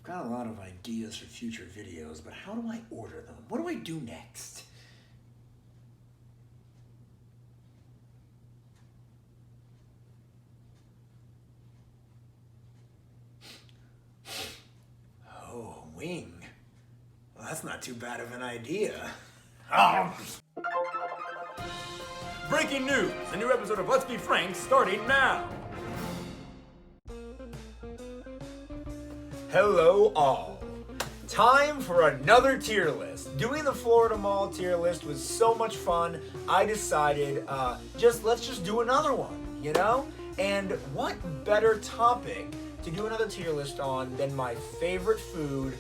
got a lot of ideas for future videos, but how do I order them? What do I do next? Oh, wing. Well, that's not too bad of an idea. Breaking news! A new episode of Let's Be Frank starting now! Hello all. Time for another tier list. Doing the Florida Mall tier list was so much fun, I decided let's just do another one, you know? And what better topic to do another tier list on than my favorite food,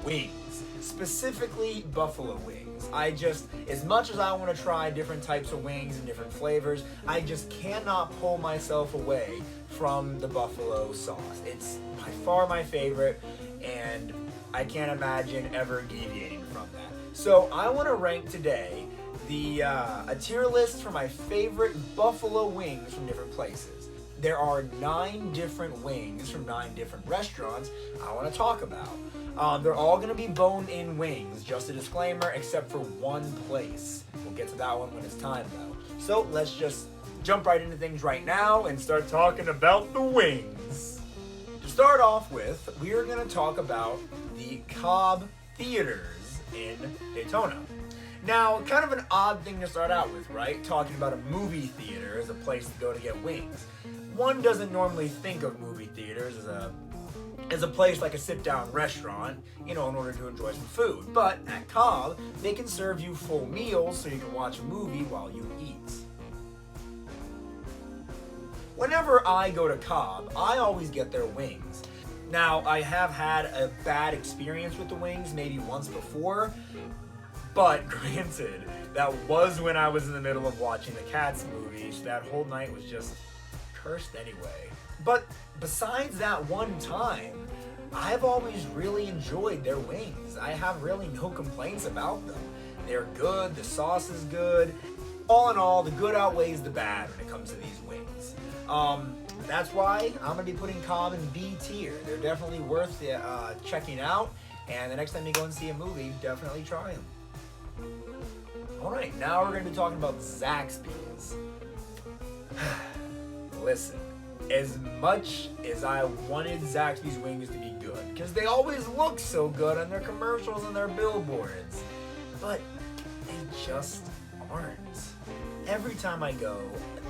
wings. Specifically buffalo wings. As much as I want to try different types of wings and different flavors, I just cannot pull myself away from the buffalo sauce. It's by far my favorite, and I can't imagine ever deviating from that. So I want to rank today a tier list for my favorite buffalo wings from different places. There are 9 different wings from 9 different restaurants I want to talk about. They're all going to be bone-in wings, just a disclaimer, except for one place. We'll get to that one when it's time, though. So let's just jump right into things right now and start talking about the wings. To start off with, we are going to talk about the Cobb Theaters in Daytona. Now, kind of an odd thing to start out with, right? Talking about a movie theater as a place to go to get wings. One doesn't normally think of movie theaters as a place like a sit-down restaurant, in order to enjoy some food. But at Cobb, they can serve you full meals so you can watch a movie while you eat. Whenever I go to Cobb, I always get their wings. Now, I have had a bad experience with the wings maybe once before, but granted, that was when I was in the middle of watching the Cats movie, so that whole night was just cursed anyway. But besides that one time, I've always really enjoyed their wings. I have really no complaints about them. They're good, the sauce is good. All in all, the good outweighs the bad when it comes to these wings. That's why I'm going to be putting Cobb in B tier. They're definitely worth checking out, and the next time you go and see a movie, definitely try them. Alright, now we're going to be talking about Zaxby's. Listen, as much as I wanted Zaxby's wings to be good, because they always look so good on their commercials and their billboards, but they just aren't. Every time I go,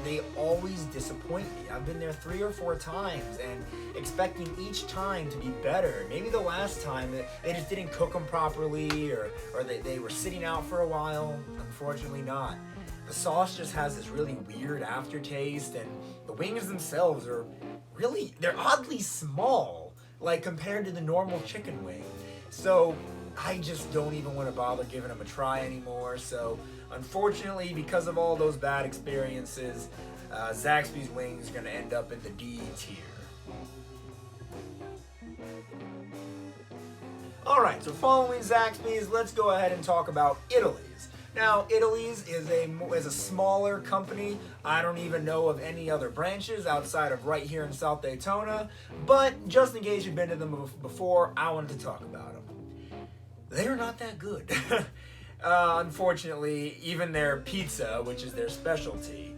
they always disappoint me. I've been there 3 or 4 times and expecting each time to be better. Maybe the last time they just didn't cook them properly, or they were sitting out for a while. Unfortunately not. The sauce just has this really weird aftertaste, and the wings themselves they're oddly small, like compared to the normal chicken wing. So I just don't even want to bother giving them a try anymore. So unfortunately, because of all those bad experiences, Zaxby's wings are going to end up in the D tier. Alright, so following Zaxby's, let's go ahead and talk about Italy's. Now, Italy's is a smaller company. I don't even know of any other branches outside of right here in South Daytona, but just in case you've been to them before, I wanted to talk about them. They're not that good. Unfortunately, even their pizza, which is their specialty,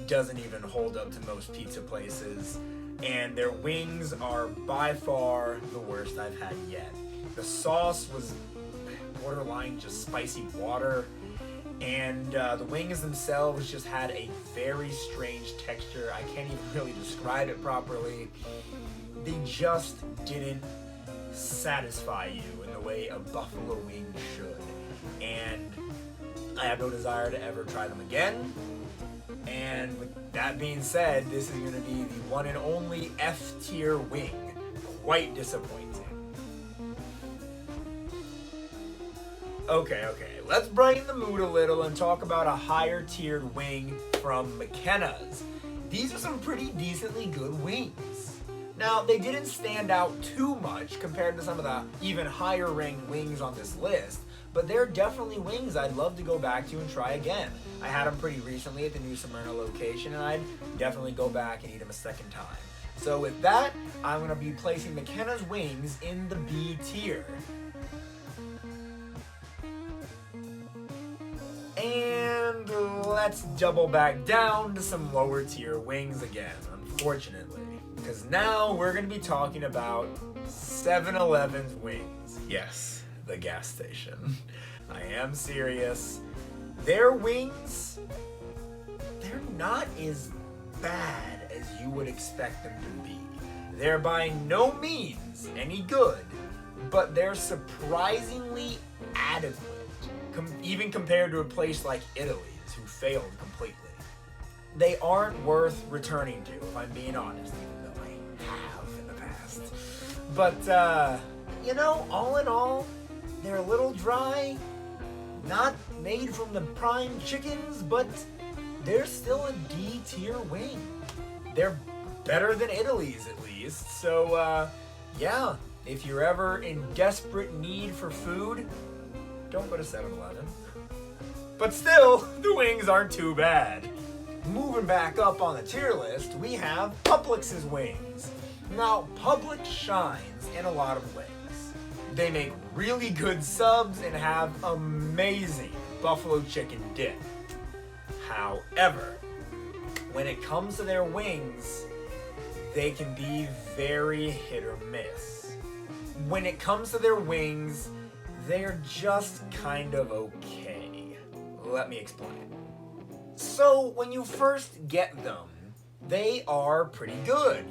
doesn't even hold up to most pizza places, and their wings are by far the worst I've had yet. The sauce was borderline just spicy water, and the wings themselves just had a very strange texture. I can't even really describe it properly. They just didn't satisfy you in the way a buffalo wing should. And I have no desire to ever try them again. And with that being said, this is going to be the one and only F tier wing. Quite disappointing. Okay, let's brighten the mood a little and talk about a higher tiered wing from McKenna's. These are some pretty decently good wings. Now, they didn't stand out too much compared to some of the even higher ranked wings on this list, but they're definitely wings I'd love to go back to and try again. I had them pretty recently at the new Smyrna location, and I'd definitely go back and eat them a second time. So with that, I'm going to be placing McKenna's wings in the B tier. And let's double back down to some lower tier wings again, unfortunately. Because now we're going to be talking about 7-Eleven's wings. Yes, the gas station. I am serious. Their wings, they're not as bad as you would expect them to be. They're by no means any good, but they're surprisingly adequate, even compared to a place like Italy's, who failed completely. They aren't worth returning to, if I'm being honest, even though I have in the past. But, all in all, they're a little dry, not made from the prime chickens, but they're still a D tier wing. They're better than Italy's at least. So, yeah, if you're ever in desperate need for food, don't go to 7-Eleven. But still, the wings aren't too bad. Moving back up on the tier list, we have Publix's wings. Now, Publix shines in a lot of ways. They make really good subs and have amazing buffalo chicken dip. However, when it comes to their wings, they can be very hit or miss. When it comes to their wings, they're just kind of okay. Let me explain. So, when you first get them, they are pretty good,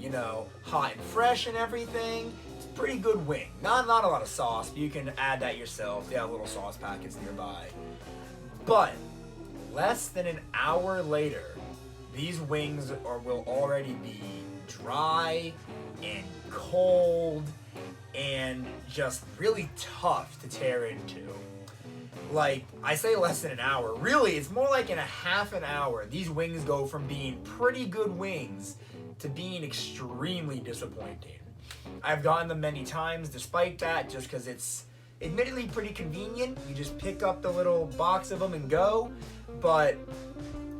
hot and fresh and everything. It's a pretty good wing. Not a lot of sauce, but you can add that yourself. They have little sauce packets nearby. But less than an hour later, these wings will already be dry and cold and just really tough to tear into. Like, I say less than an hour. Really, it's more like in a half an hour. These wings go from being pretty good wings to being extremely disappointing. I've gotten them many times despite that, just because it's admittedly pretty convenient. You just pick up the little box of them and go. But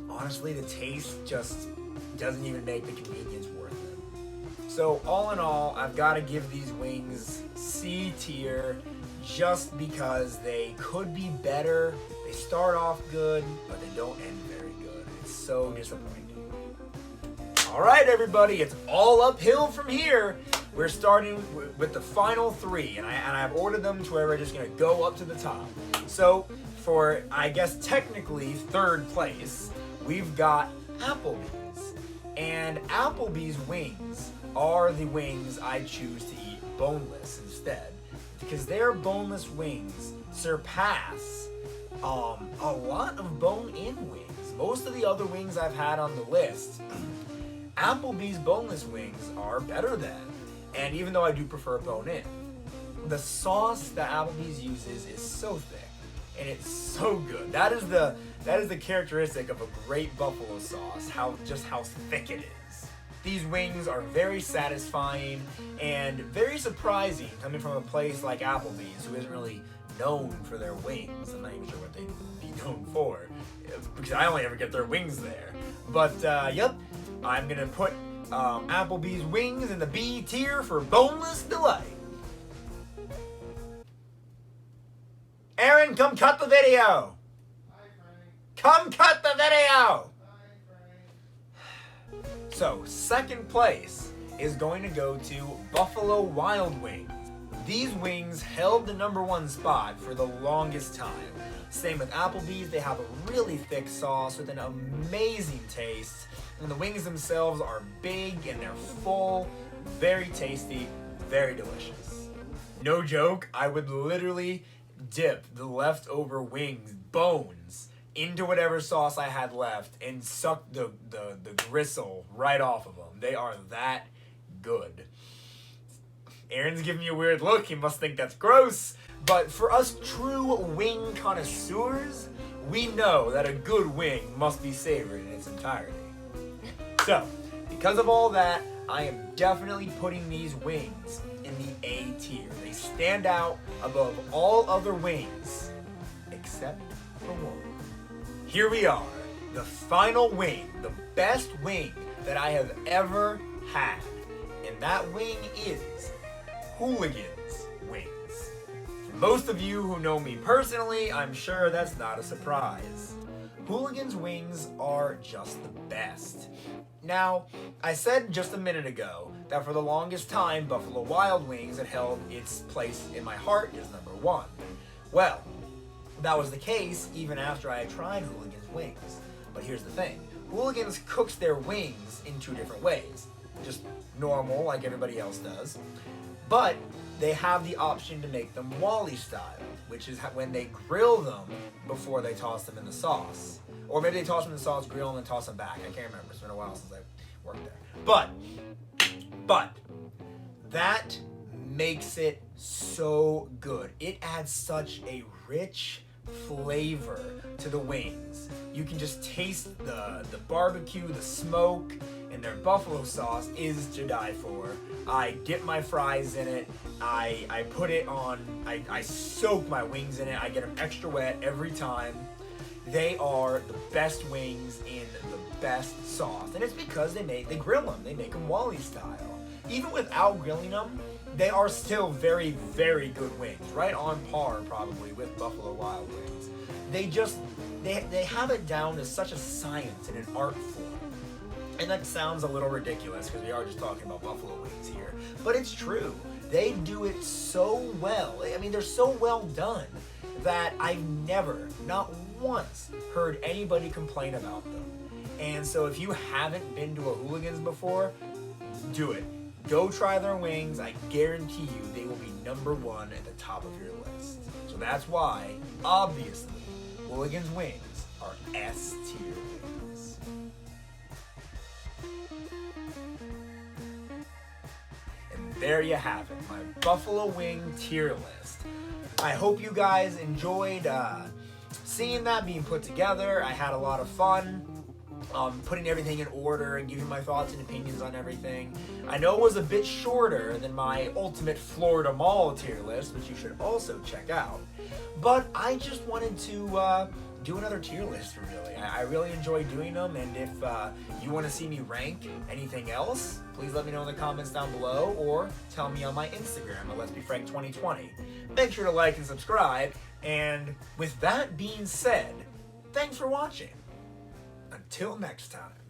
honestly, the taste just doesn't even make the convenience worth it. So all in all, I've got to give these wings C tier, just because they could be better. They start off good, but they don't end very good. It's so disappointing. All right, everybody, it's all uphill from here. We're starting with the final three, and I've ordered them to where we're just gonna go up to the top. So for, I guess technically, third place, we've got Applebee's. And Applebee's wings are the wings I choose to eat boneless instead, because their boneless wings surpass a lot of bone-in wings. Most of the other wings I've had on the list, Applebee's boneless wings are better than. And even though I do prefer bone-in, the sauce that Applebee's uses is so thick, and it's so good. That is the characteristic of a great buffalo sauce, how thick it is. These wings are very satisfying and very surprising coming from a place like Applebee's, who isn't really known for their wings. I'm not even sure what they'd be known for, because I only ever get their wings there. But yep, I'm gonna put Applebee's wings in the B tier for boneless delight. Aaron, come cut the video. Hi, Frank. Come cut the video. Hi, Frank. So, second place is going to go to Buffalo Wild Wings. These wings held the #1 spot for the longest time. Same with Applebee's, they have a really thick sauce with an amazing taste, and the wings themselves are big and they're full, very tasty, very delicious. No joke, I would literally dip the leftover wings, bones, into whatever sauce I had left and suck the gristle right off of them. They are that good. Aaron's giving me a weird look. He must think that's gross. But for us true wing connoisseurs, we know that a good wing must be savored in its entirety. So, because of all that, I am definitely putting these wings in the A tier. They stand out above all other wings, except for one. Here we are, the final wing, the best wing that I have ever had. and that wing is Hooligans Wings. For most of you who know me personally, I'm sure that's not a surprise. Hooligans Wings are just the best. Now, I said just a minute ago that for the longest time, Buffalo Wild Wings had held its place in my heart as number one. Well, that was the case even after I had tried Hooligans Wings. But here's the thing. Hooligans cooks their wings in two different ways. Just normal, like everybody else does. But they have the option to make them Wally style, which is when they grill them before they toss them in the sauce. Or maybe they toss them in the sauce, grill them, and toss them back. I can't remember. It's been a while since I worked there. But that makes it so good. It adds such a rich flavor to the wings. You can just taste the barbecue, the smoke, and their buffalo sauce is to die for. I dip my fries in it. I put it on, I soak my wings in it. I get them extra wet every time. They are the best wings in the best sauce. And it's because they grill them. They make them Wally style. Even without grilling them, they are still very, very good wings. Right on par, probably, with Buffalo Wild Wings. They have it down to such a science and an art form. And that sounds a little ridiculous because we are just talking about buffalo wings here. But it's true. They do it so well. I mean, they're so well done that I've never, not once, heard anybody complain about them. And so if you haven't been to a Hooligans before, do it. Go try their wings. I guarantee you they will be number one at the top of your list. So that's why, obviously, Hooligans Wings are S tier wings. And there you have it, my Buffalo Wing tier list. I hope you guys enjoyed seeing that being put together. I had a lot of fun putting everything in order and giving my thoughts and opinions on everything. I know it was a bit shorter than my ultimate Florida Mall tier list, which you should also check out. But I just wanted to do another tier list, really. I really enjoy doing them, and if you want to see me rank anything else, please let me know in the comments down below, or tell me on my Instagram at Let's Be Frank 2020. Make sure to like and subscribe, and with that being said, thanks for watching. Until next time.